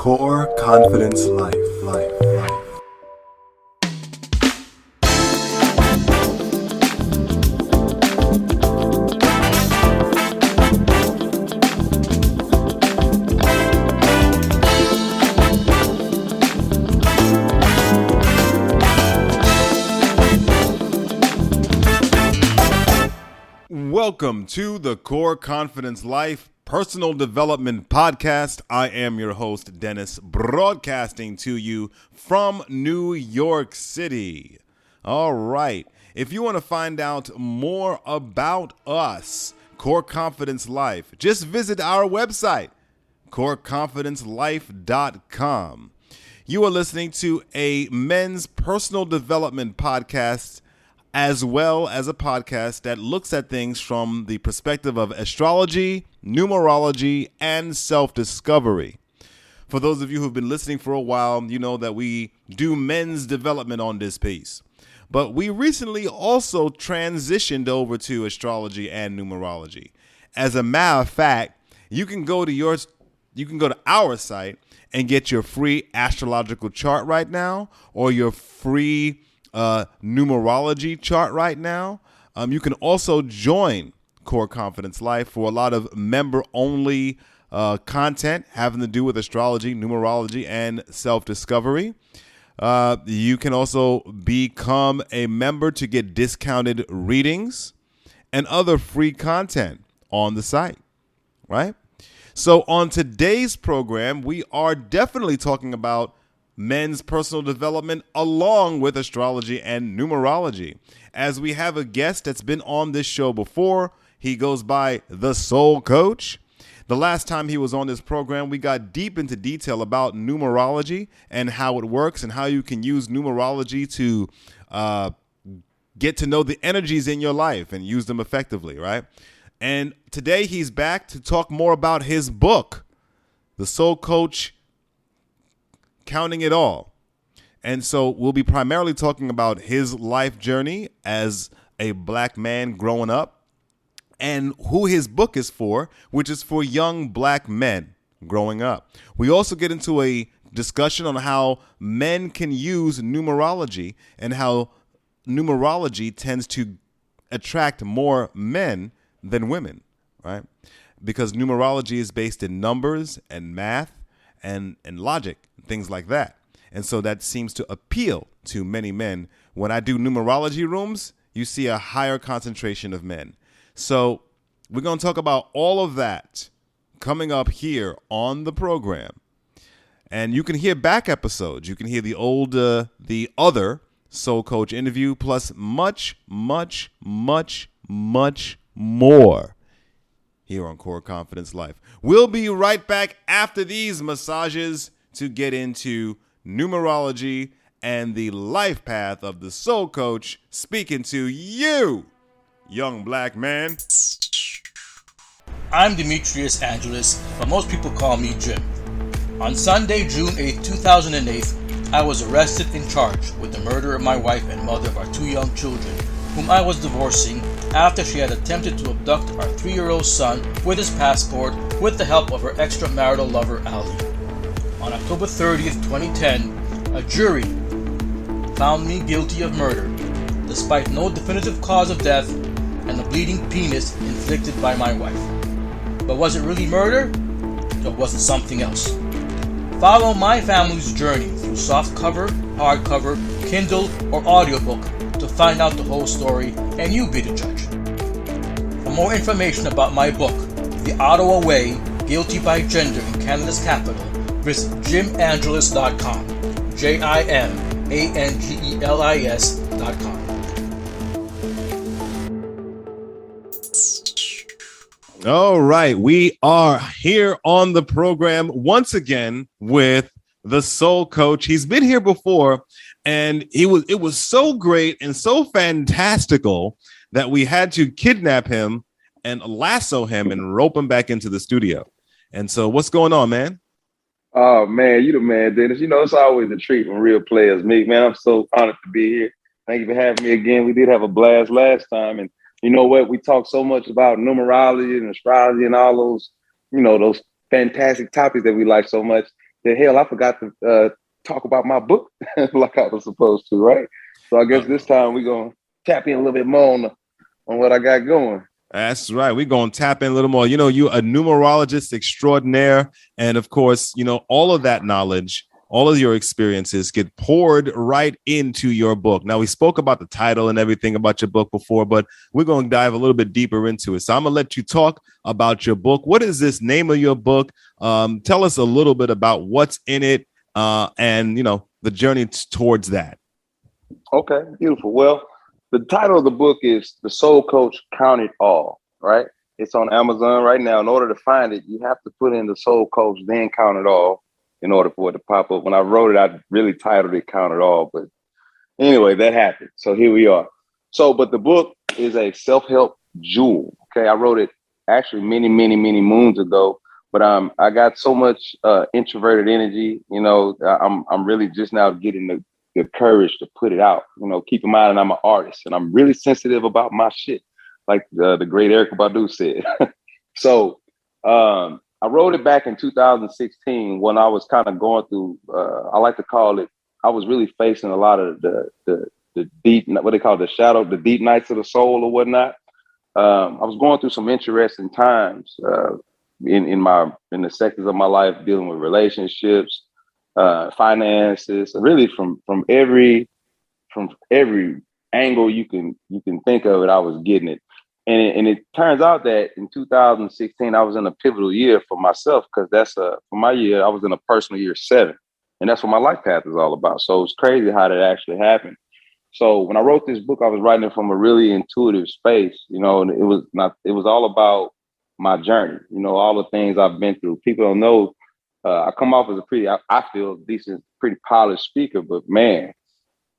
Core Confidence Life. Welcome to the Core Confidence Life Personal Development Podcast. I am your host, Dennis, broadcasting to you from New York City. All right. If you want to find out more about us, Core Confidence Life, just visit our website, coreconfidencelife.com. You are listening to a men's personal development podcast, as well as a podcast that looks at things from the perspective of astrology, numerology, and self-discovery. For those of you who've been listening for a while, you know that we do men's development on this piece. But we recently also transitioned over to astrology and numerology. As a matter of fact, you can go to our site and get your free astrological chart right now, or your free numerology chart right now. You can also join Core Confidence Life for a lot of member-only content having to do with astrology, numerology, and self-discovery. You can also become a member to get discounted readings and other free content on the site, right? So on today's program, we are definitely talking about men's personal development along with astrology and numerology, as we have a guest that's been on this show before. He goes by the Soul Coach. The last time he was on this program, we got deep into detail about numerology and how it works and how you can use numerology to get to know the energies in your life and use them effectively, right? And today he's back to talk more about his book, The Soul Coach, Counting It All. And so we'll be primarily talking about his life journey as a black man growing up and who his book is for, which is for young black men growing up. We also get into a discussion on how men can use numerology and how numerology tends to attract more men than women, right? Because numerology is based in numbers and math and logic, things like that. And so that seems to appeal to many men. When I do numerology rooms, you see a higher concentration of men. So we're going to talk about all of that coming up here on the program. And you can hear back episodes. You can hear the other Soul Coach interview, plus much, much, much, much more here on Core Confidence Life. We'll be right back after these massages to get into numerology and the life path of the Soul Coach, speaking to you, young black man. I'm Demetrius Angeles, but most people call me Jim. On Sunday, June 8, 2008, I was arrested and charged with the murder of my wife and mother of our two young children, whom I was divorcing after she had attempted to abduct our 3-year-old son with his passport with the help of her extramarital lover, Ali. On October 30th, 2010, a jury found me guilty of murder, despite no definitive cause of death and a bleeding penis inflicted by my wife. But was it really murder, or was it something else? Follow my family's journey through softcover, hardcover, Kindle, or audiobook to find out the whole story, and you be the judge. For more information about my book, The Ottawa Way, Guilty by Gender in Canada's Capital, visit jimangelis.com, jimangelis.com. All right, we are here on the program once again with the Soul Coach. He's been here before, and it was so great and so fantastical that we had to kidnap him and lasso him and rope him back into the studio. And so what's going on, man? Oh, man, you the man, Dennis. You know, it's always a treat when real players meet, man. I'm so honored to be here. Thank you for having me again. We did have a blast last time. And you know what? We talked so much about numerology and astrology and all those, you know, those fantastic topics that we like so much. the hell, I forgot to talk about my book like I was supposed to, right? So I guess this time we're going to tap in a little bit more on what I got going. That's right. We're going to tap in a little more. You know, you're a numerologist extraordinaire. And of course, you know, all of that knowledge, all of your experiences get poured right into your book. Now, we spoke about the title and everything about your book before, but we're going to dive a little bit deeper into it. So I'm going to let you talk about your book. What is this name of your book? Tell us a little bit about what's in it and, you know, the journey towards that. Okay, beautiful. Well, the title of the book is The Soul Coach Count It All, right? It's on Amazon right now. In order to find it, you have to put in The Soul Coach, then Count It All in order for it to pop up. When I wrote it, I really titled it Count It All. But anyway, that happened. So here we are. So, but the book is a self-help jewel. Okay, I wrote it actually many moons ago. But I got so much introverted energy. You know, I'm really just now getting the courage to put it out. You know, keep in mind that I'm an artist and I'm really sensitive about my shit, like the great Erykah Badu said. So I wrote it back in 2016 when I was kind of going through, I like to call it, I was really facing a lot of the deep, what they call the deep nights of the soul or whatnot. I was going through some interesting times in the sectors of my life, dealing with relationships, finances, really from every angle you can think of it, I was getting it. And it turns out that in 2016, I was in a pivotal year for myself, because for my year, I was in a personal year 7. And that's what my life path is all about. So it's crazy how that actually happened. So when I wrote this book, I was writing it from a really intuitive space, you know, and it was all about my journey, you know, all the things I've been through. People don't know. I come off as a pretty, I feel decent, pretty polished speaker, but man, it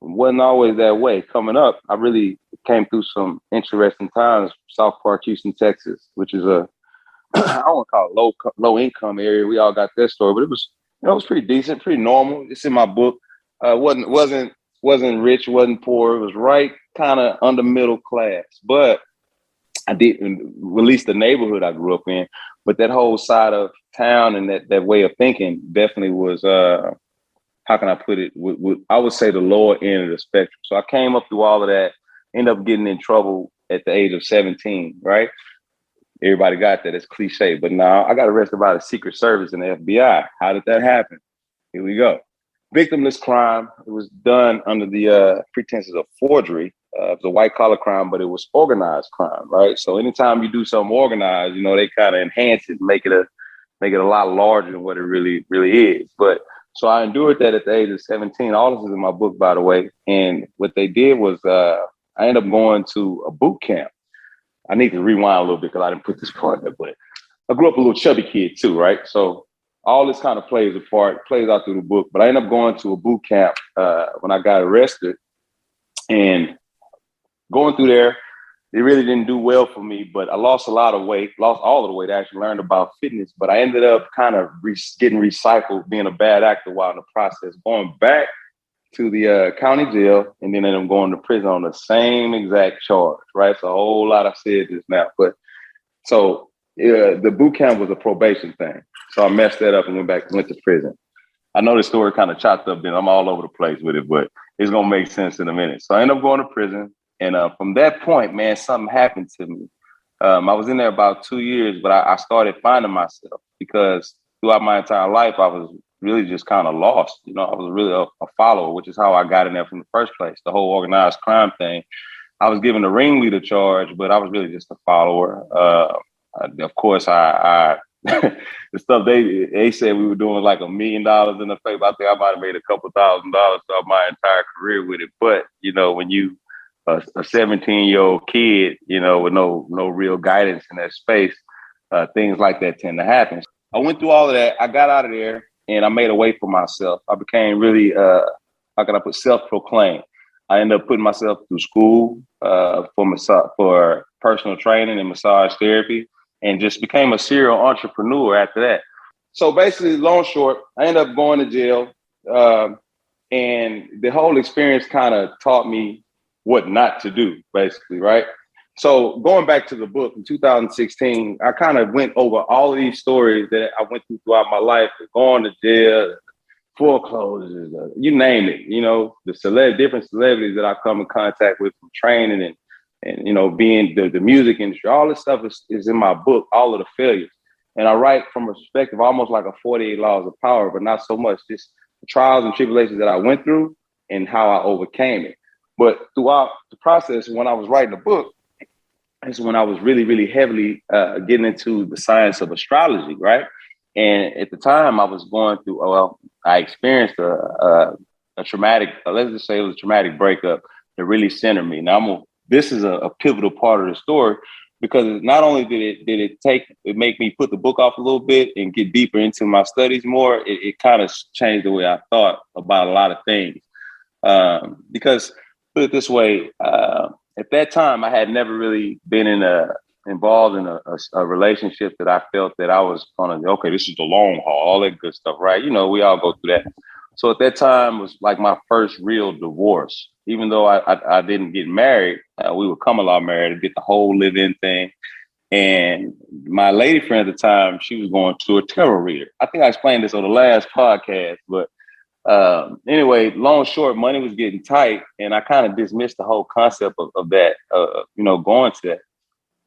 wasn't always that way. Coming up, I really came through some interesting times. South Park, Houston, Texas, which is I don't want to call it low income area. We all got that story, but it was, you know, it was pretty decent, pretty normal. It's in my book. Wasn't rich, wasn't poor. It was right kind of under middle class, but I didn't release the neighborhood I grew up in. But that whole side of town and that way of thinking definitely was, how can I put it? I would say the lower end of the spectrum. So I came up through all of that, ended up getting in trouble at the age of 17, right? Everybody got that. It's cliche. But now I got arrested by the Secret Service and the FBI. How did that happen? Here we go. Victimless crime. It was done under the pretenses of forgery. It was a white collar crime, but it was organized crime, right? So anytime you do something organized, you know, they kind of enhance it, make it a lot larger than what it really is. But so I endured that at the age of 17. All this is in my book, by the way. And what they did was I ended up going to a boot camp. I need to rewind a little bit because I didn't put this part there, but I grew up a little chubby kid too, right? So all this kind of plays out through the book. But I ended up going to a boot camp when I got arrested, and going through there, it really didn't do well for me, but I lost a lot of weight, lost all of the weight. I actually learned about fitness, but I ended up kind of getting recycled, being a bad actor while in the process, going back to the county jail, and then ended up going to prison on the same exact charge, right? It's a whole lot I said this now, but so the boot camp was a probation thing. So I messed that up and went to prison. I know the story kind of chopped up then. I'm all over the place with it, but it's going to make sense in a minute. So I ended up going to prison. And from that point, man, something happened to me. I was in there about 2 years, but I started finding myself, because throughout my entire life, I was really just kind of lost. You know, I was really a follower, which is how I got in there from the first place. The whole organized crime thing. I was given the ringleader charge, but I was really just a follower. Of course, I the stuff they said we were doing like $1 million in the paper. I think I might have made a couple $1,000 throughout my entire career with it. But, you know, when you a 17-year-old kid, you know, with no real guidance in that space, things like that tend to happen. I went through all of that. I got out of there and I made a way for myself. I became really, self-proclaimed. I ended up putting myself through school for personal training and massage therapy, and just became a serial entrepreneur after that. So basically, long short, I ended up going to jail. And the whole experience kind of taught me what not to do, basically, right? So going back to the book in 2016, I kind of went over all of these stories that I went through throughout my life, going to jail, foreclosures, you name it, the different celebrities that I come in contact with from training and being the music industry. All this stuff is in my book, all of the failures. And I write from a perspective almost like a 48 laws of power, but not so much just the trials and tribulations that I went through and how I overcame it. But throughout the process, when I was writing the book, is when I was really, really heavily getting into the science of astrology, right? And at the time I was going through, I experienced a traumatic, let's just say it was a traumatic breakup that really centered me. Now this is a pivotal part of the story, because not only did it make me put the book off a little bit and get deeper into my studies more, it kind of changed the way I thought about a lot of things. Because put it this way, at that time I had never really been involved in a relationship that I felt that I was gonna, okay, this is the long haul, all that good stuff, right? We all go through that. So at that time was like my first real divorce. Even though I didn't get married, we would come along married to get the whole live-in thing. And my lady friend at the time, she was going to a tarot reader. I think I explained this on the last podcast, but anyway, long short, money was getting tight, and I kind of dismissed the whole concept of that, going to that.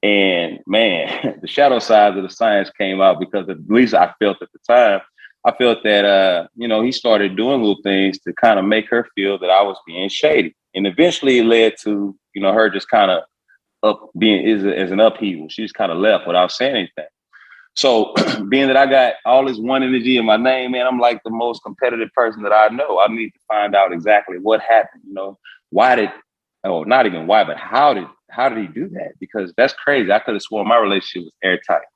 And man, the shadow side of the science came out, because at least I felt at the time, I felt that, he started doing little things to kind of make her feel that I was being shady. And eventually it led to, her just kind of as an upheaval. She just kind of left without saying anything. So being that I got all this one energy in my name, man, I'm like the most competitive person that I know. I need to find out exactly what happened. Not even why, but how did he do that? Because that's crazy. I could have sworn my relationship was airtight.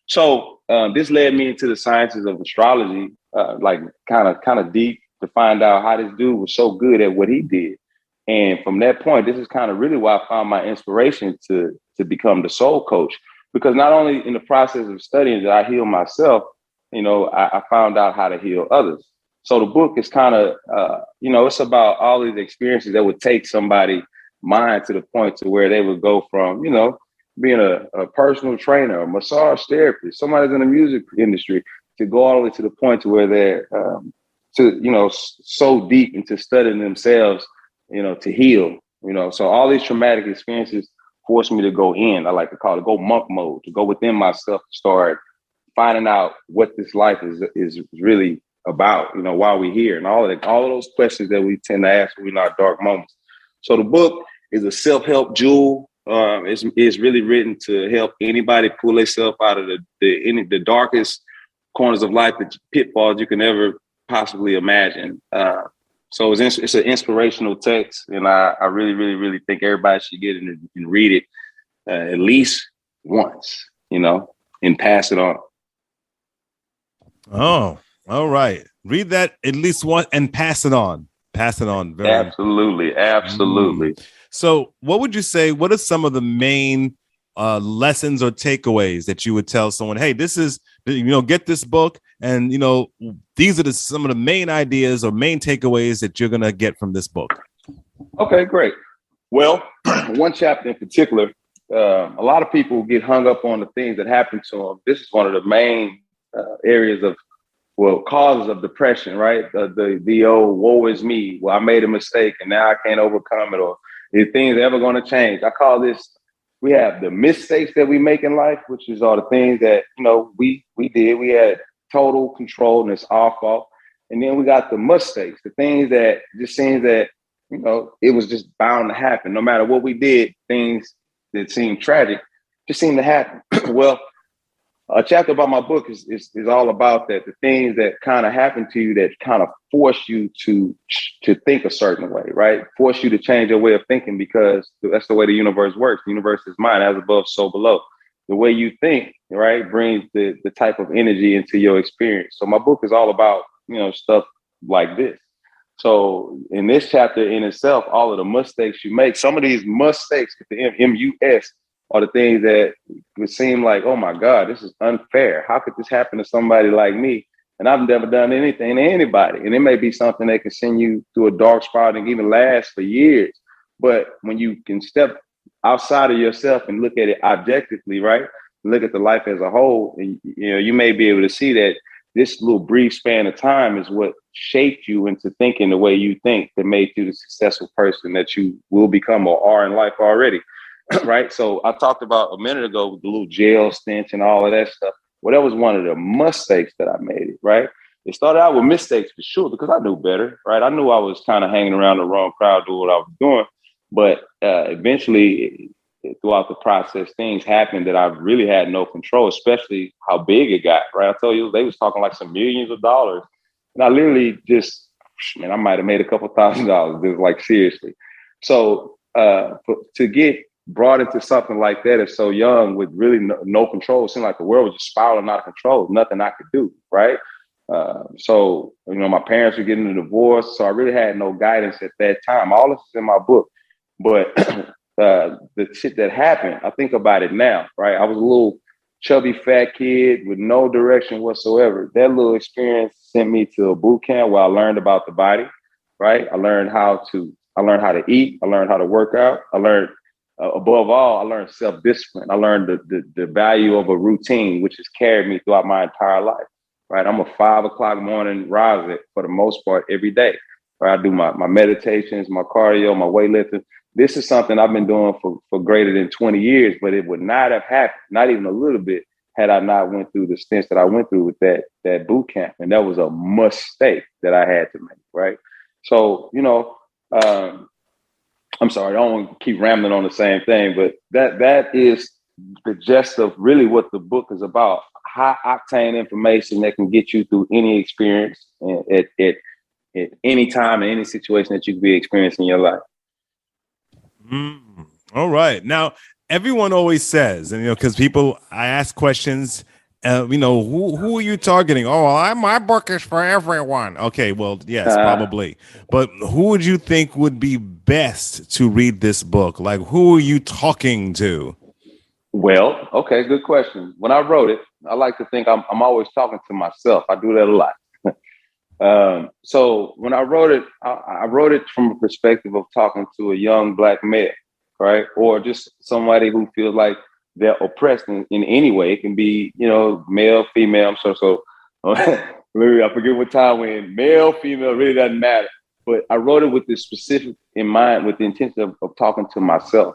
So this led me into the sciences of astrology, like kind of deep, to find out how this dude was so good at what he did. And from that point, this is kind of really why I found my inspiration to become the soul coach. Because not only in the process of studying did I heal myself, I found out how to heal others. So the book is kind of, it's about all these experiences that would take somebody's mind to the point to where they would go from, being a personal trainer, a massage therapist, somebody's in the music industry, to go all the way to the point to where they're, so deep into studying themselves, to heal, So all these traumatic experiences forced me to go in. I like to call it go monk mode, to go within myself, to start finding out what this life is really about, why we're here, and all of those questions that we tend to ask when we're in our dark moments. So the book is a self-help jewel. It's really written to help anybody pull themselves out of the darkest corners of life, the pitfalls you can ever possibly imagine. So it's an inspirational text, and I really, really, really think everybody should get it and read it at least once, and pass it on. Oh, all right. Read that at least once and pass it on. Pass it on. Absolutely. So what would you say, what are some of the main lessons or takeaways that you would tell someone, hey, this is, get this book, and, these are some of the main ideas or main takeaways that you're going to get from this book? Okay, great. Well, one chapter in particular, a lot of people get hung up on the things that happen to them. This is one of the main areas of, causes of depression, right? The old woe is me. Well, I made a mistake and now I can't overcome it, or is things ever going to change? I call this, we have the mistakes that we make in life, which is all the things that, we did. We had total control and it's our fault. And then we got the mistakes, the things that just seems that, it was just bound to happen. No matter what we did, things that seemed tragic just seemed to happen. Well, a chapter about my book is all about that, the things that kind of happen to you that kind of force you to think a certain way, right? Force you to change your way of thinking, because that's the way the universe works. The universe is mind, as above, so below. The way you think, right, brings the type of energy into your experience. So my book is all about, stuff like this. So in this chapter in itself, all of the mistakes you make, some of these mistakes, the M-U-S, are the things that would seem like, oh my God, this is unfair. How could this happen to somebody like me? And I've never done anything to anybody. And it may be something that can send you through a dark spot and even last for years. But when you can step outside of yourself and look at it objectively, right? Look at the life as a whole, and you may be able to see that this little brief span of time is what shaped you into thinking the way you think, that made you the successful person that you will become or are in life already. Right. So I talked about a minute ago with the little jail stench and all of that stuff. Well, that was one of the mistakes that I made. Right. It started out with mistakes for sure, because I knew better. Right. I knew I was kind of hanging around the wrong crowd doing what I was doing. But eventually, throughout the process, things happened that I really had no control, especially how big it got. Right. I told you, they was talking like some millions of dollars. And I literally just, man, I might have made a couple $1,000s. Just like, seriously. So to get brought into something like that at so young with really no control, it seemed like the world was just spiraling out of control. Nothing I could do. Right. So, my parents were getting a divorce. So I really had no guidance at that time. All this is in my book. But the shit that happened, I think about it now, right? I was a little chubby, fat kid with no direction whatsoever. That little experience sent me to a boot camp where I learned about the body, right? I learned how to eat. I learned how to work out. I learned, above all, I learned self-discipline. I learned the value of a routine, which has carried me throughout my entire life, right? I'm a 5 o'clock morning riser for the most part every day. Right? I do my meditations, my cardio, my weightlifting. This is something I've been doing for greater than 20 years, but it would not have happened, not even a little bit, had I not went through the stints that I went through with that boot camp. And that was a mistake that I had to make, right? So, I'm sorry, I don't want to keep rambling on the same thing, but that is the gist of really what the book is about. High octane information that can get you through any experience at any time, in any situation that you could be experiencing in your life. All right. Now, everyone always says, and because I ask questions, who are you targeting? Oh, well, my book is for everyone. Okay, well, yes, probably. But who would you think would be best to read this book? Like, who are you talking to? Well, okay, good question. When I wrote it, I like to think I'm always talking to myself. I do that a lot. So when I wrote it, I wrote it from a perspective of talking to a young Black male, right? Or just somebody who feels like they're oppressed in any way. It can be, male, female. So I forget what time we're in. Male, female, really doesn't matter. But I wrote it with this specific in mind, with the intention of talking to myself,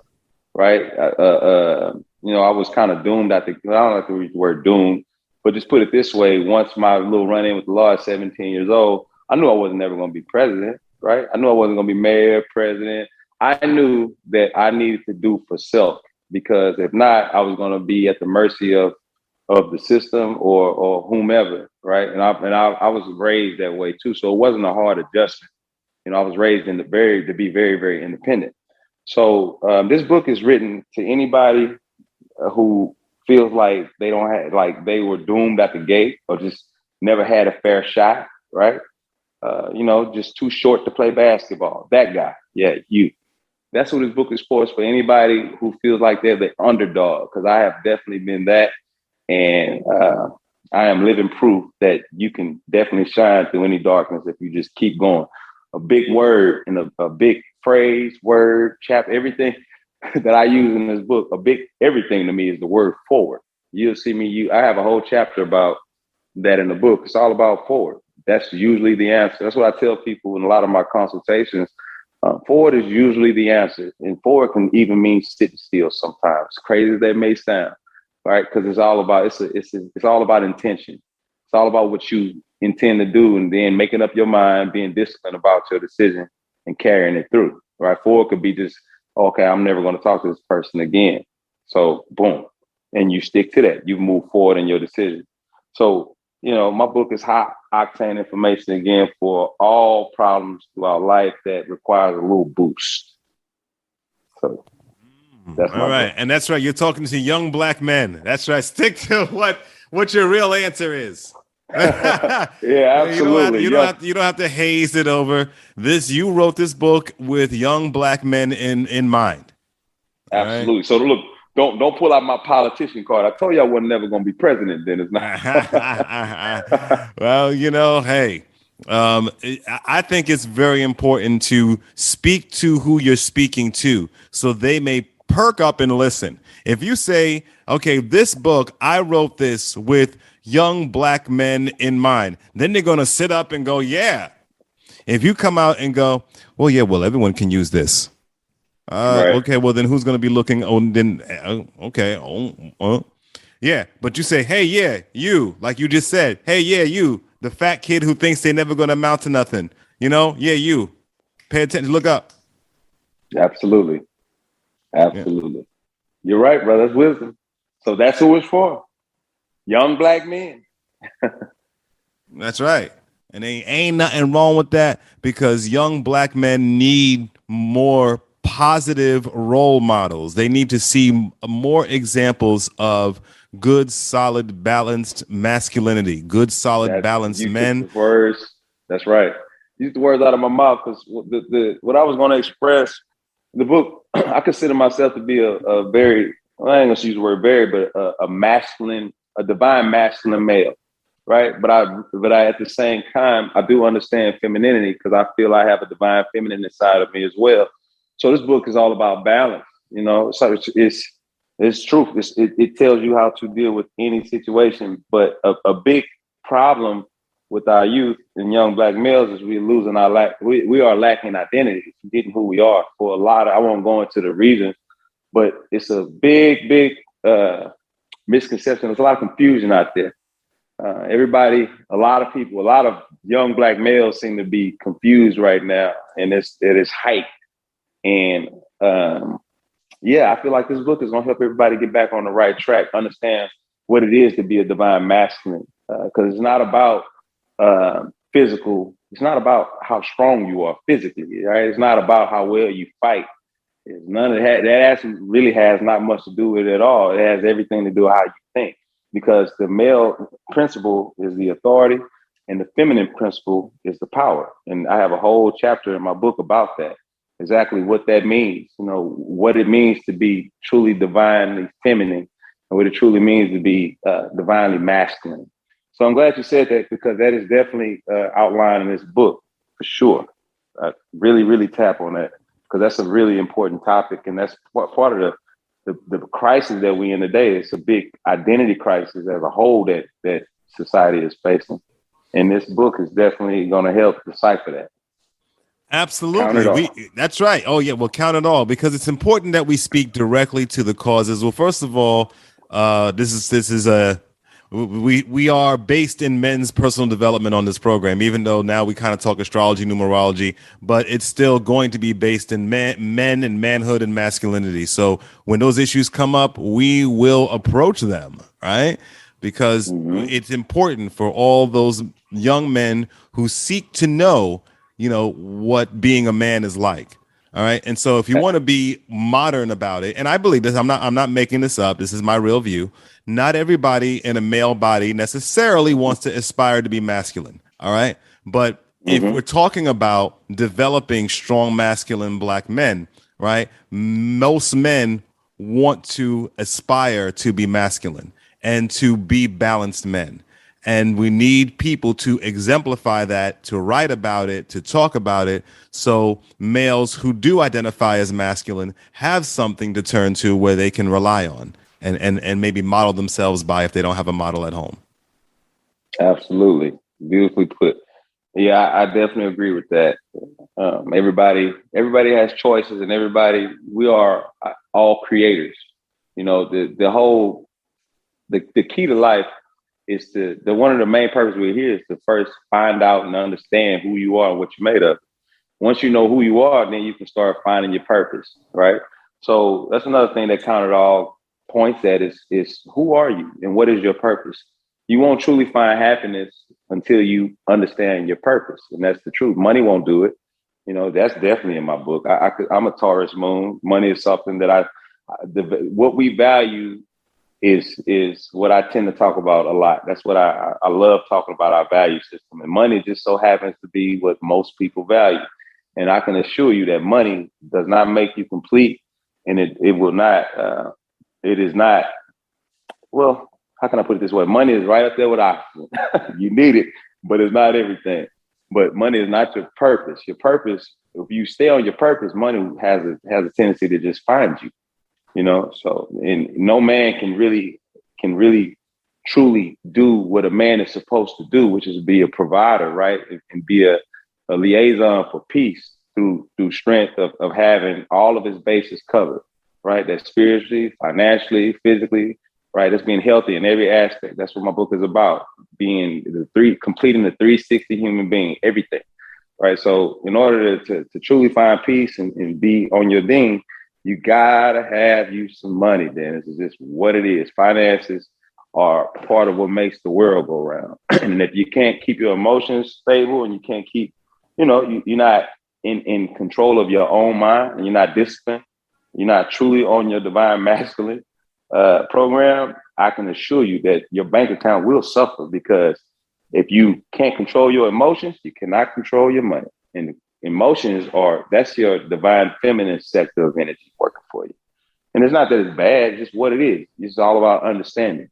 right? I was kind of doomed. I don't like to use the word doomed. But just put it this way, once my little run-in with the law at 17 years old, I knew I wasn't ever going to be president, right? I knew I wasn't going to be mayor, president. I knew that I needed to do for self, because if not, I was going to be at the mercy of the system or whomever, right? And I was raised that way too, so it wasn't a hard adjustment. I was raised to be very, very independent. So this book is written to anybody who feels like they don't have, like they were doomed at the gate or just never had a fair shot, right? Just too short to play basketball. That guy, yeah, you. That's what this book is for. It's for anybody who feels like they're the underdog, because I have definitely been that. And I am living proof that you can definitely shine through any darkness if you just keep going. A big word and a big phrase, word, chapter, everything that I use in this book, everything to me is the word forward. You'll see me, I have a whole chapter about that in the book. It's all about forward. That's usually the answer. That's what I tell people in a lot of my consultations. Forward is usually the answer. And forward can even mean sitting still sometimes, crazy as that may sound, right? Because it's all about intention. It's all about what you intend to do, and then making up your mind, being disciplined about your decision and carrying it through, right? Forward could be just, okay, I'm never going to talk to this person again. So boom. And you stick to that. You move forward in your decision. So, my book is high octane information, again, for all problems throughout life that requires a little boost. So that's all right. And that's right. You're talking to young Black men. That's right. Stick to what your real answer is. Yeah, absolutely. You don't have to haze it over. You wrote this book with young Black men in mind. Absolutely. Right? So look, don't pull out my politician card. I told you I wasn't never going to be president. Then it's not. Well, hey, I think it's very important to speak to who you're speaking to, so they may perk up and listen. If you say, okay, this book, I wrote this with young black men in mind, then they're going to sit up and go, yeah. If you come out and go, well, yeah, well, everyone can use this. Right. Okay, well, then who's going to be looking? Oh, then, okay. Yeah, but you say, hey, yeah, you, like you just said, hey, yeah, you, the fat kid who thinks they're never going to amount to nothing. You know, yeah, you, pay attention, look up. Absolutely. Absolutely. Yeah. You're right, brother. That's wisdom. So that's who it's for. Young black men. That's right. And there ain't nothing wrong with that, because young black men need more positive role models. They need to see more examples of good, solid, balanced masculinity, good, solid, balanced men. Words. That's right. Use the words out of my mouth, because what I was going to express in the book, I consider myself to be a very, well, I ain't going to use the word very, but a masculine, a divine masculine male. Right. But I at the same time, I do understand femininity, because I feel I have a divine feminine inside of me as well. So this book is all about balance. You know, so it's truth. It tells you how to deal with any situation. But a big problem with our youth and young black males is we're losing we are lacking identity, forgetting who we are for a lot of, I won't go into the reasons, but it's a big misconception. There's a lot of confusion out there. A lot of people, a lot of young black males seem to be confused right now, and it is hype. And I feel like this book is going to help everybody get back on the right track, understand what it is to be a divine masculine, because it's not about physical. It's not about how strong you are physically, right? It's not about how well you fight. It's none of that. That actually really has not much to do with it at all. It has everything to do with how you think. Because the male principle is the authority and the feminine principle is the power. And I have a whole chapter in my book about that, exactly what that means, you know, what it means to be truly divinely feminine and what it truly means to be divinely masculine. So I'm glad you said that, because that is definitely outlined in this book for sure. Really tap on that, because that's a really important topic. And that's part of the crisis that we in today. It's a big identity crisis as a whole that society is facing. And this book is definitely going to help decipher that. Absolutely. That's right. Oh, yeah. Well, count it all, because it's important that we speak directly to the causes. Well, first of all, we are based in men's personal development on this program, even though now we kind of talk astrology, numerology, but it's still going to be based in men and manhood and masculinity. So when those issues come up, we will approach them, right? Because it's important for all those young men who seek to know, you know, what being a man is like. All right. And so if you want to be modern about it, and I believe this, I'm not making this up. This is my real view. Not everybody in a male body necessarily wants to aspire to be masculine. All right. But if we're talking about developing strong masculine black men, right, most men want to aspire to be masculine and to be balanced men. And we need people to exemplify that, to write about it, to talk about it, so males who do identify as masculine have something to turn to where they can rely on and maybe model themselves by if they don't have a model at home. Absolutely. Beautifully put. Yeah, I definitely agree with that. Everybody has choices, and we are all creators. You know, the key to life is one of the main purposes we're here is to first find out and understand who you are and what you're made of. Once you know who you are, then you can start finding your purpose, right? So that's another thing that Count It All points at is who are you and what is your purpose? You won't truly find happiness until you understand your purpose. And that's the truth. Money won't do it. You know, that's definitely in my book. I'm a Taurus moon. Money is something that what we value is what I tend to talk about a lot. That's what I love talking about, our value system. And money just so happens to be what most people value. And I can assure you that money does not make you complete, and it will not, it is not, well, how can I put it this way? Money is right up there with oxygen. You need it, but it's not everything. But money is not your purpose. Your purpose, if you stay on your purpose, money has a tendency to just find you. So, and no man can really truly do what a man is supposed to do, which is be a provider, right? And be a liaison for peace through strength of having all of his bases covered, right? That's spiritually, financially, physically, right? That's being healthy in every aspect. That's what my book is about, completing the 360 human being, everything, right? So in order to truly find peace and be on your thing, you gotta have you some money, Dennis. It's just what it is. Finances are part of what makes the world go round. And if you can't keep your emotions stable and you can't keep, you're not in control of your own mind and you're not disciplined, you're not truly on your divine masculine program, I can assure you that your bank account will suffer, because if you can't control your emotions, you cannot control your money. And emotions that's your divine feminine sector of energy working for you. And it's not that it's bad, it's just what it is. It's all about understanding.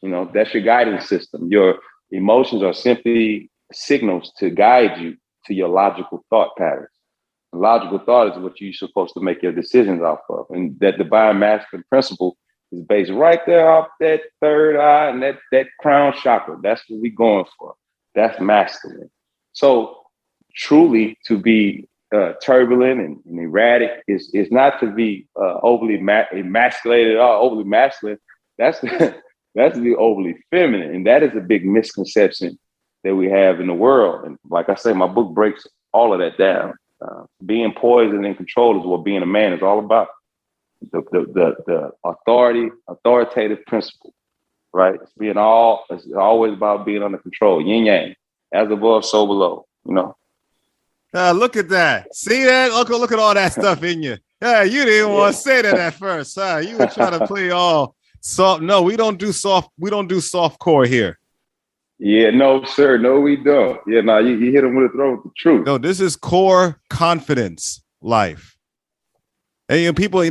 That's your guidance system. Your emotions are simply signals to guide you to your logical thought patterns. Logical thought is what you're supposed to make your decisions off of. And that divine masculine principle is based right there off that third eye and that crown chakra. That's what we're going for. That's masculine. So truly to be turbulent and erratic is not to be overly emasculated at all, overly masculine. That's to be overly feminine. And that is a big misconception that we have in the world. And like I say, my book breaks all of that down. Being poised and in control is what being a man is all about. The authoritative principle, right? It's always about being under control. Yin yang, as above, so below. Look at that. See that? Look at all that stuff in you. Yeah, you didn't want to say that at first. You were trying to play all soft. No, we don't do soft. We don't do soft core here. Yeah, no, sir. No, we don't. Yeah, no, you hit them with the truth. No, this is core confidence life. And people,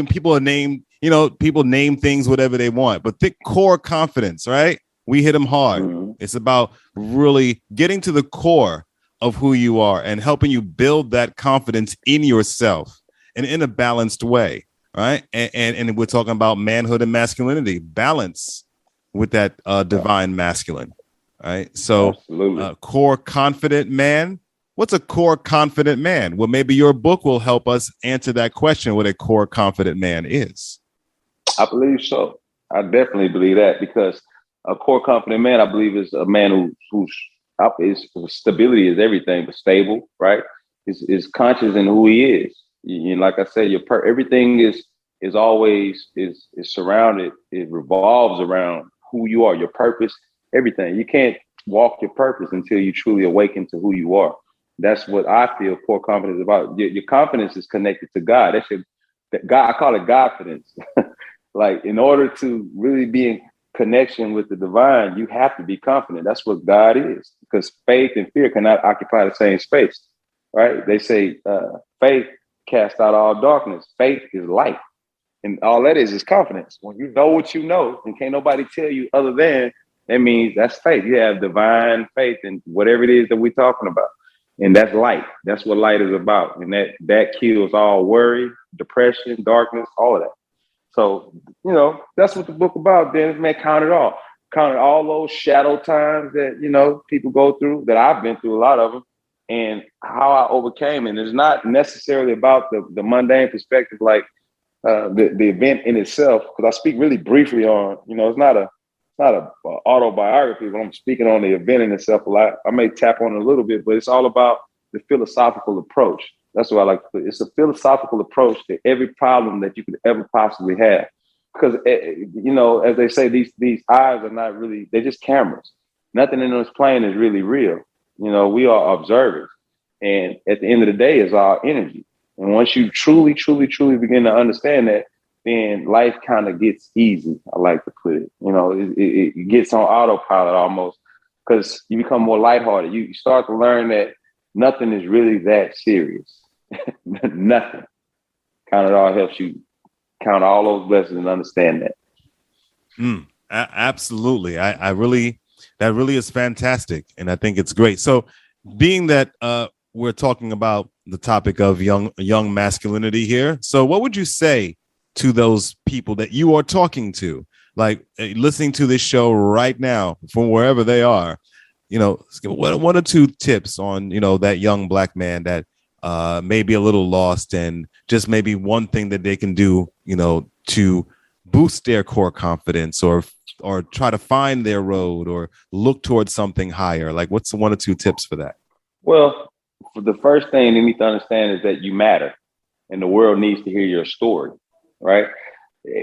people name things whatever they want, but think core confidence, right? We hit them hard. Mm-hmm. It's about really getting to the core of who you are and helping you build that confidence in yourself and in a balanced way, right? And we're talking about manhood and masculinity, balance with that divine masculine. Right. So core confident man. What's a core confident man? Well, maybe your book will help us answer that question, what a core confident man is. I believe so. I definitely believe that, because a core confident man, I believe, is a man whose stability is everything, but stable, right? Is conscious in who he is. Like I said, everything is always surrounded. It revolves around who you are, your purpose. Everything. You can't walk your purpose until you truly awaken to who you are. That's what I feel core confidence is about. Your confidence is connected to God. God. I call it Godfidence. Like, in order to really be in connection with the divine, you have to be confident. That's what God is, because faith and fear cannot occupy the same space, right? They say faith casts out all darkness. Faith is light. And all that is confidence. When you know what you know and can't nobody tell you other than, that means that's faith. You have divine faith in whatever it is that we're talking about. And that's light. That's what light is about. And that kills all worry, depression, darkness, all of that. So, that's what the book about, Dennis. Man, count it all. Count all those shadow times that, people go through, that I've been through a lot of them, and how I overcame. And it's not necessarily about the mundane perspective, like the event in itself, because I speak really briefly on, it's not a autobiography, but I'm speaking on the event in itself a lot. I may tap on it a little bit, but it's all about the philosophical approach. That's what I like to put. It's a philosophical approach to every problem that you could ever possibly have. Because, as they say, these eyes are not really, they're just cameras. Nothing in this plane is really real. We are observers. And at the end of the day, it's our energy. And once you truly, truly, truly begin to understand that, then life kind of gets easy, I like to put it. It gets on autopilot almost, because you become more lighthearted. You start to learn that nothing is really that serious. Nothing. Count it all helps you count all those blessings and understand that. Absolutely. That really is fantastic. And I think it's great. So being that we're talking about the topic of young masculinity here, so what would you say to those people that you are talking to, like listening to this show right now from wherever they are, one or two tips on, that young Black man that may be a little lost, and just maybe one thing that they can do, to boost their core confidence, or try to find their road, or look towards something higher. Like, what's one or two tips for that? Well, the first thing you need to understand is that you matter, and the world needs to hear your story, right?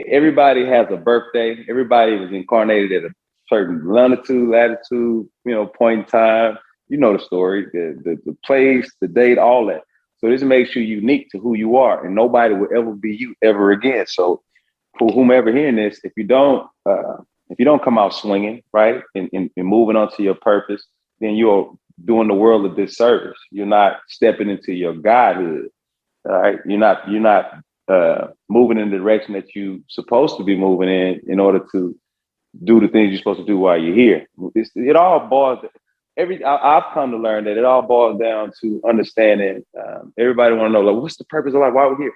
Everybody has a birthday. Everybody was incarnated at a certain longitude, latitude, point in time. You know the story, the place, the date, all that. So this makes you unique to who you are, and nobody will ever be you ever again. So for whomever hearing this, if you don't come out swinging, right, and moving on to your purpose, then you're doing the world a disservice. You're not stepping into your godhood. All right, you're not moving in the direction that you're supposed to be moving in order to do the things you're supposed to do while you're here. It all boils. I've come to learn that it all boils down to understanding. Everybody want to know, like, what's the purpose of life? Why we're here?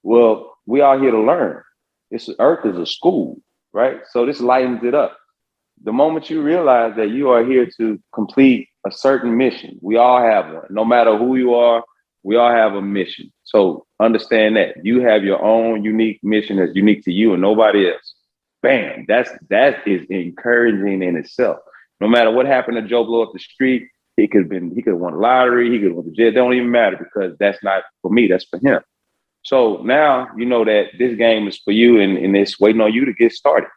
Well, we are here to learn. Earth is a school, right? So this lightens it up. The moment you realize that you are here to complete a certain mission, we all have one. No matter who you are, we all have a mission. So understand that you have your own unique mission that's unique to you and nobody else. Bam, that is encouraging in itself. No matter what happened to Joe Blow up the street, he could have won the lottery, he could have won the jail. It don't even matter, because that's not for me, that's for him. So now you know that this game is for you, and it's waiting on you to get started.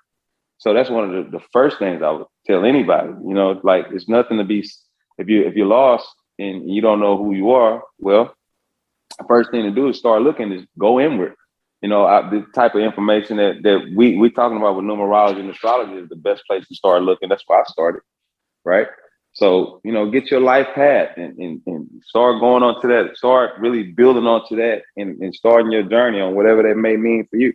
So that's one of the first things I would tell anybody. Like, it's nothing to be, if you're lost and you don't know who you are, well, the first thing to do is start looking, is go inward. The type of information that we talking about with numerology and astrology is the best place to start looking. That's why I started, right? So, get your life path and start going on to that. Start really building onto that and starting your journey on whatever that may mean for you.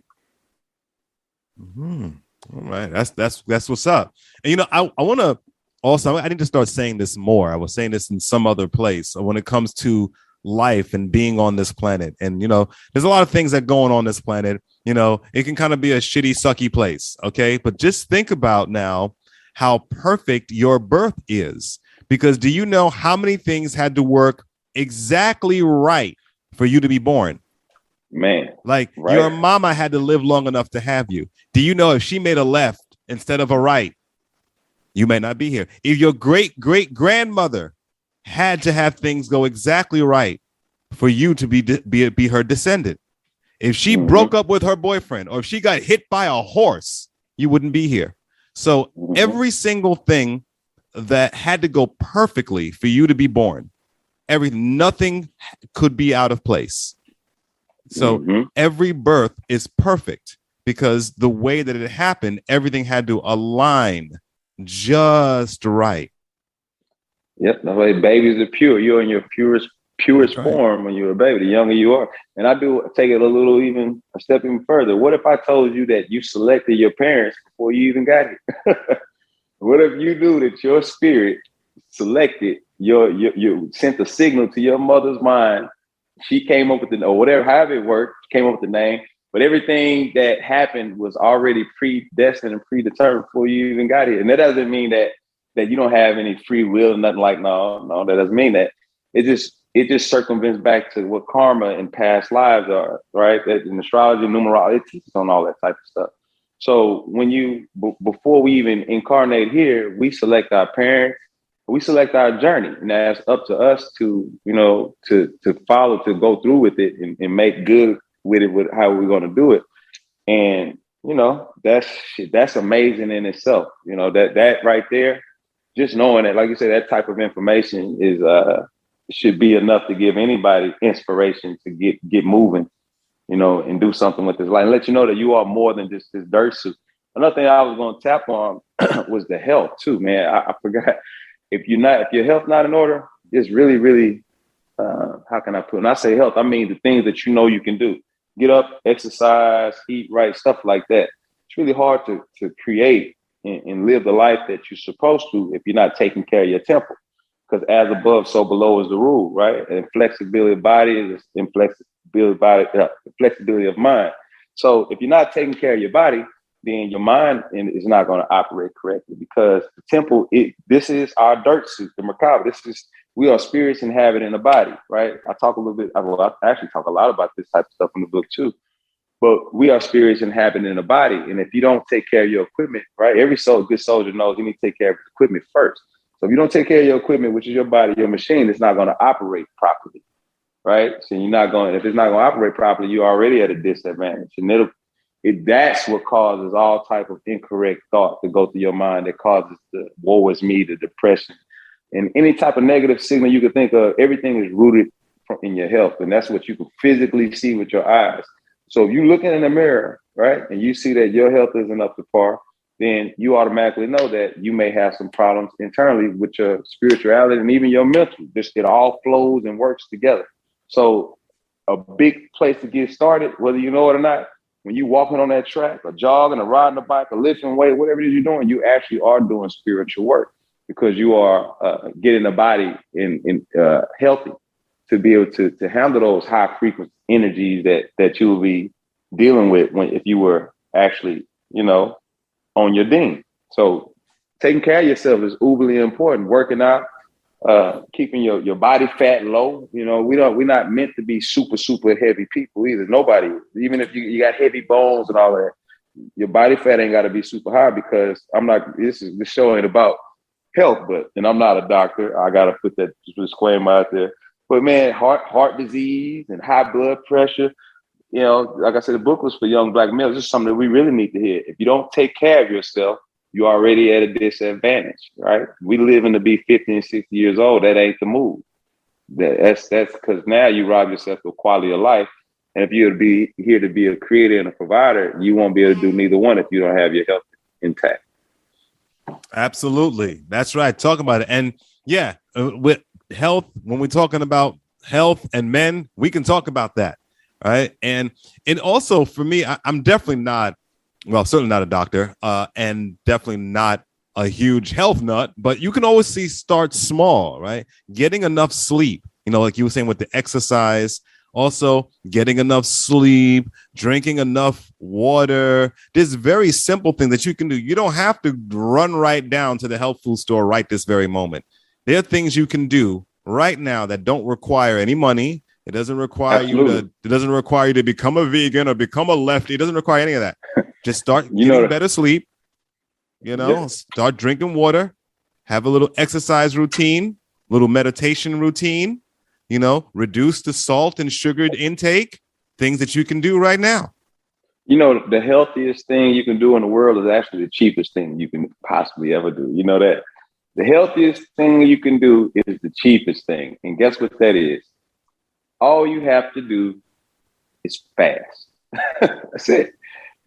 Mm-hmm. All right. That's what's up. And, I want to also, I need to start saying this more. I was saying this in some other place when it comes to life and being on this planet. And, there's a lot of things that go on this planet. It can kind of be a shitty, sucky place. Okay. But just think about now how perfect your birth is, because do you know how many things had to work exactly right for you to be born? Man, like right. Your mama had to live long enough to have you. Do you know if she made a left instead of a right, you may not be here? If your great-great-grandmother had to have things go exactly right for you to be her descendant, if she broke up with her boyfriend, or if she got hit by a horse, you wouldn't be here. So every single thing that had to go perfectly for you to be born, nothing could be out of place. So every birth is perfect, because the way that it happened, everything had to align just right. Yep, that's why babies are pure. You're in your purest form when you're a baby, the younger you are. And I do take it a step even further. What if I told you that you selected your parents before you even got here? What if you knew that your spirit selected you sent a signal to your mother's mind? She came up with or whatever, however it worked, came up with the name, but everything that happened was already predestined and predetermined before you even got here. And that doesn't mean that you don't have any free will, nothing like, no, that doesn't mean that. It just circumvents back to what karma and past lives are, right? That in astrology, numerology, it teaches on all that type of stuff. So when before we even incarnate here, we select our parents, we select our journey, and that's up to us to follow, to go through with it and make good with it, with how we're going to do it. And that's amazing in itself. That right there, just knowing that, like you said, that type of information is should be enough to give anybody inspiration to get moving, and do something with this life, and let you know that you are more than just this dirt suit. Another thing I was going to tap on was the health too, man. I forgot. If your health not in order, it's really, really, how can I put it? When I say health, I mean the things that you can do. Get up, exercise, eat right, stuff like that. It's really hard to create and live the life that you're supposed to if you're not taking care of your temple. Because as above, so below is the rule, right? And flexibility of body is flexibility of mind. So if you're not taking care of your body, then your mind is not going to operate correctly, because the temple, this is our dirt suit, the macabre. We are spirits inhabiting the body, right? I talk a little bit, I actually talk a lot about this type of stuff in the book too. But we are spirits inhabiting the body. And if you don't take care of your equipment, right? Every good soldier knows you need to take care of his equipment first. So if you don't take care of your equipment, which is your body, your machine, it's not going to operate properly, right? So if it's not going to operate properly, you're already at a disadvantage. And that's what causes all type of incorrect thought to go through your mind, that causes the woe is me, the depression, and any type of negative signal you can think of. Everything is rooted in your health. And that's what you can physically see with your eyes. So if you're looking in the mirror, right, and you see that your health isn't up to par, then you automatically know that you may have some problems internally with your spirituality and even your mental. It all flows and works together. So a big place to get started, whether you know it or not, when you're walking on that track or jogging or riding a bike or lifting weight, whatever it is you're doing, you actually are doing spiritual work, because you are getting the body in healthy to be able to handle those high frequency energies that you will be dealing with if you were actually, on your ding. So taking care of yourself is uberly important. Working out, keeping your body fat low. We're not meant to be super, super heavy people either. Nobody, even if you got heavy bones and all that, your body fat ain't got to be super high, because this show ain't about health, and I'm not a doctor. I got to put that disclaimer out there. But man, heart disease and high blood pressure, like I said, the book was for young Black males. This is something that we really need to hear. If you don't take care of yourself, you're already at a disadvantage, right? We living to be 50 and 60 years old. That ain't the move. That's because now you rob yourself of quality of life. And if you're here to be a creator and a provider, you won't be able to do neither one if you don't have your health intact. Absolutely. That's right. Talk about it. And yeah, with health, when we're talking about health and men, we can talk about that. Right. And also for me, I'm definitely certainly not a doctor, and definitely not a huge health nut, but you can always start small, right? Getting enough sleep, like you were saying with the exercise, also getting enough sleep, drinking enough water. This very simple thing that you can do. You don't have to run right down to the health food store right this very moment. There are things you can do right now that don't require any money. It doesn't require you to become a vegan or become a lefty. It doesn't require any of that. Just start getting better sleep, start drinking water, have a little exercise routine, little meditation routine, reduce the salt and sugar intake, things that you can do right now. The healthiest thing you can do in the world is actually the cheapest thing you can possibly ever do. You know that? The healthiest thing you can do is the cheapest thing. And guess what that is? All you have to do is fast. That's it.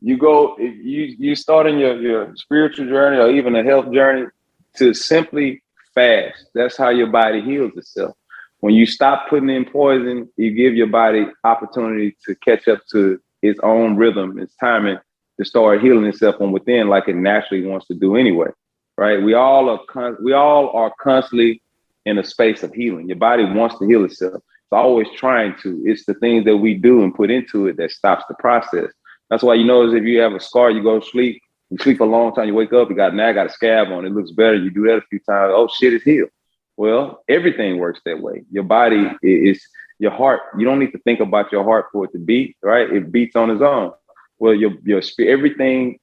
You start in your spiritual journey or even a health journey to simply fast. That's how your body heals itself. When you stop putting in poison, you give your body opportunity to catch up to its own rhythm, its timing, to start healing itself from within, like it naturally wants to do anyway. Right? We all are constantly in a space of healing. Your body wants to heal itself. It's always trying to. It's the things that we do and put into it that stops the process. That's why you notice if you have a scar, you go to sleep, you sleep for a long time, you wake up, you got a scab on it, looks better. You do that a few times. Oh shit, it's healed. Well, everything works that way. Your body is your heart. You don't need to think about your heart for it to beat, right? It beats on its own. Well, your everything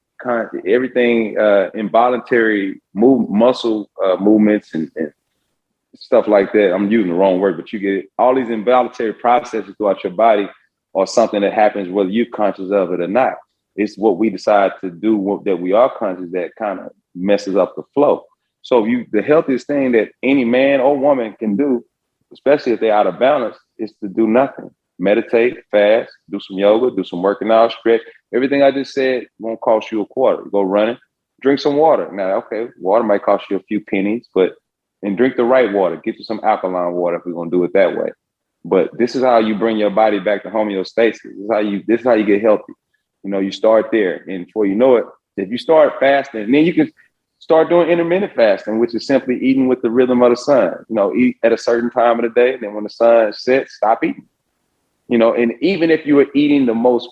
involuntary muscle movements and stuff like that. I'm using the wrong word, but you get it. All these involuntary processes throughout your body are something that happens whether you're conscious of it or not. It's what we decide to do that we are conscious that kind of messes up the flow. So the healthiest thing that any man or woman can do, especially if they're out of balance, is to do nothing. Meditate, fast, do some yoga, do some working out, stretch. Everything I just said won't cost you a quarter. Go running, drink some water. Now, okay, water might cost you a few pennies, and drink the right water. Get you some alkaline water if we're gonna do it that way. But this is how you bring your body back to homeostasis. This is how you get healthy. You start there, and before you know it, if you start fasting, and then you can start doing intermittent fasting, which is simply eating with the rhythm of the sun. Eat at a certain time of the day, and then when the sun sets, stop eating. And even if you are eating the most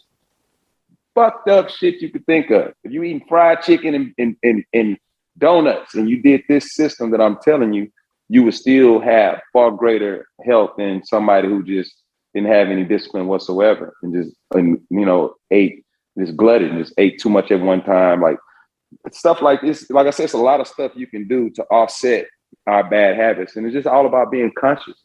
fucked up shit you could think of. If you eating fried chicken and donuts and you did this system that I'm telling you, you would still have far greater health than somebody who just didn't have any discipline whatsoever and just, ate this glutted and just ate too much at one time. Like stuff like this, like I said, it's a lot of stuff you can do to offset our bad habits. And it's just all about being conscious,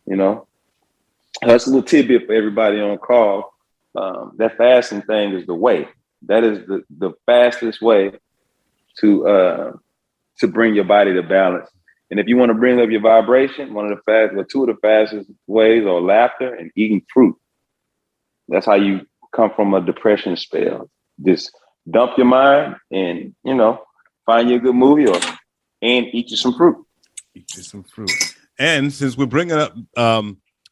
That's a little tidbit for everybody on call. That fasting thing is the way. That is the fastest way to bring your body to balance. And if you want to bring up your vibration, two of the fastest ways are laughter and eating fruit. That's how you come from a depression spell. Just dump your mind and, find you a good movie and eat you some fruit. Eat you some fruit. And since we're bringing up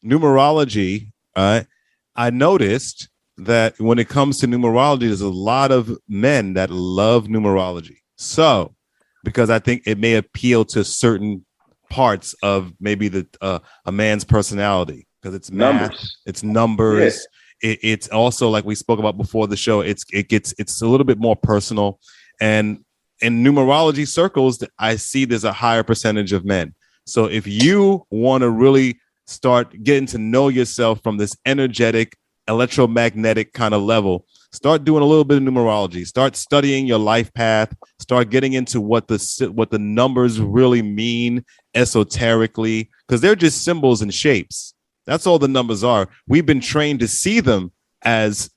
numerology, I noticed that when it comes to numerology, there's a lot of men that love numerology. So, because I think it may appeal to certain parts of maybe a man's personality, because it's math, it's numbers. Yeah. It's also, like we spoke about before the show, it's a little bit more personal. And in numerology circles, I see there's a higher percentage of men. So if you want to really start getting to know yourself from this energetic, electromagnetic kind of level, start doing a little bit of numerology, start studying your life path, start getting into what the numbers really mean esoterically, because they're just symbols and shapes. That's all the numbers are. We've been trained to see them as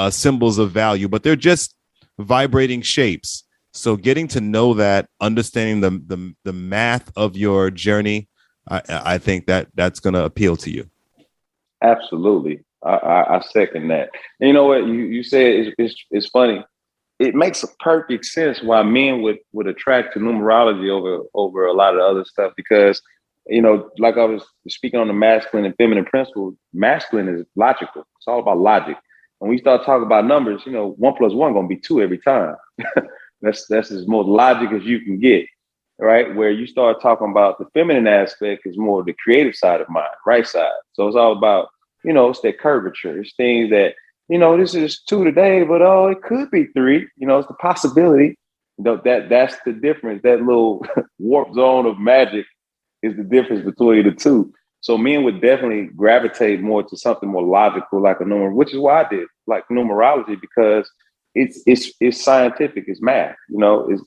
symbols of value, but they're just vibrating shapes. So getting to know that, understanding the math of your journey, I think that's going to appeal to you. Absolutely. I second that. And you know what you said is funny. It makes a perfect sense why men would attract to numerology over a lot of other stuff, because, like I was speaking on the masculine and feminine principle, masculine is logical. It's all about logic. When we start talking about numbers, 1 + 1 going to be 2 every time. That's as more logic as you can get, right? Where you start talking about the feminine aspect is more the creative side of mind, right side. So it's all about, it's that curvature. It's things that, this is 2 today, but it could be 3. It's the possibility. That's the difference. That little warp zone of magic is the difference between the two. So men would definitely gravitate more to something more logical, like a number, which is why I did like numerology, because it's scientific, it's math.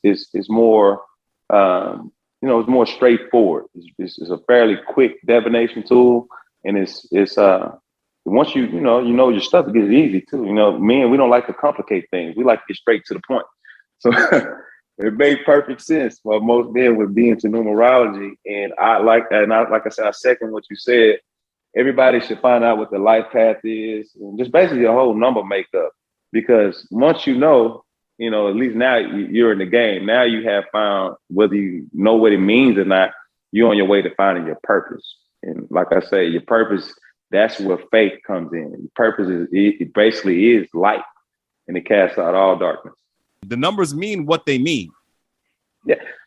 It's more it's more straightforward. It's a fairly quick divination tool, and it's once you know your stuff, it gets easy too. Men, we don't like to complicate things. We like to get straight to the point. So it made perfect sense why most men would be into numerology. And I like that. And like I said, I second what you said. Everybody should find out what the life path is, and just basically your whole number makeup. Because once at least now you're in the game. Now you have found, whether you know what it means or not, you're on your way to finding your purpose. And like I say, your purpose, that's where faith comes in. Your purpose it basically is light, and it casts out all darkness. The numbers mean what they mean.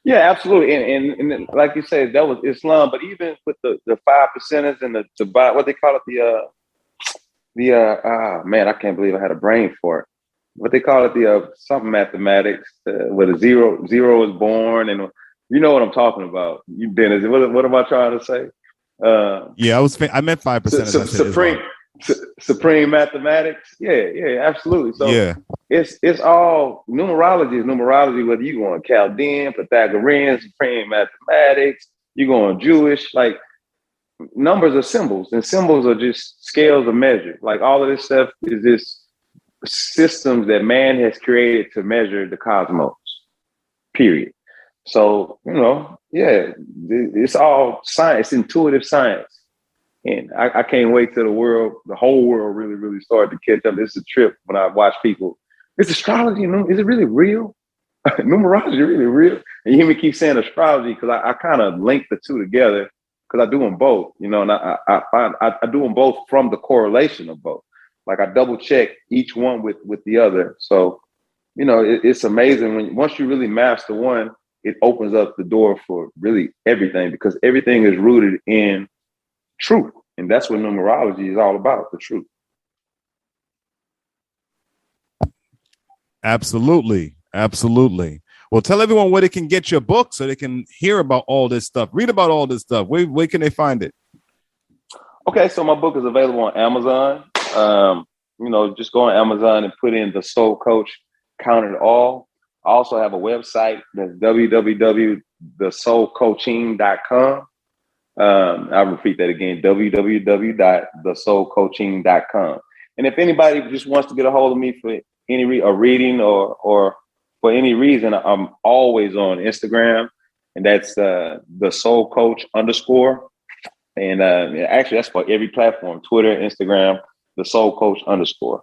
Yeah, absolutely. And like you said, that was Islam. But even with the 5%ers and the what they call it, man, I can't believe I had a brain for it. What they call it, something mathematics, where the zero is born, and you know what I'm talking about. You've been, what am I trying to say? I meant 5%. Supreme mathematics. Yeah, absolutely. So yeah, it's all numerology is numerology, whether you going Chaldean, Pythagorean, supreme mathematics, you going Jewish, like numbers are symbols, and symbols are just scales of measure. Like all of this stuff is just systems that man has created to measure the cosmos, period. So, it's all science, intuitive science. And I can't wait till the whole world really, really started to catch up. This is a trip when I watch people. Is astrology, is it really real? Numerology really real? And you hear me keep saying astrology because I kind of link the two together, because I do them both, and I find I do them both from the correlation of both. Like I double check each one with the other. So, it's amazing once you really master one, it opens up the door for really everything, because everything is rooted in truth. And that's what numerology is all about, the truth. Absolutely. Absolutely. Well, tell everyone where they can get your book so they can hear about all this stuff, read about all this stuff. Where can they find it? Okay, so my book is available on Amazon. Just go on Amazon and put in The Soul Coach, Count It All. I also have a website that's www.thesoulcoaching.com. I'll repeat that again, www.thesoulcoaching.com. And if anybody just wants to get a hold of me for any reading or for any reason, I'm always on Instagram, and that's the Soul Coach _. And actually, that's for every platform: Twitter, Instagram, the Soul Coach _.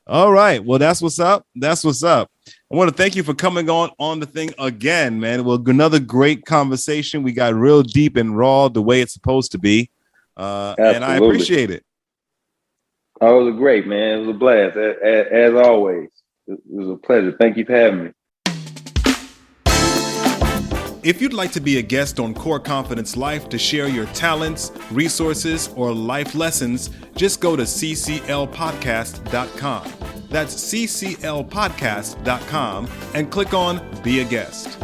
All right. Well, that's what's up. That's what's up. I want to thank you for coming on the thing again, man. Well, another great conversation. We got real deep and raw the way it's supposed to be. And I appreciate it. Oh, it was great, man. It was a blast, as always. It was a pleasure. Thank you for having me. If you'd like to be a guest on Core Confidence Life to share your talents, resources, or life lessons, just go to cclpodcast.com. That's cclpodcast.com and click on Be a Guest.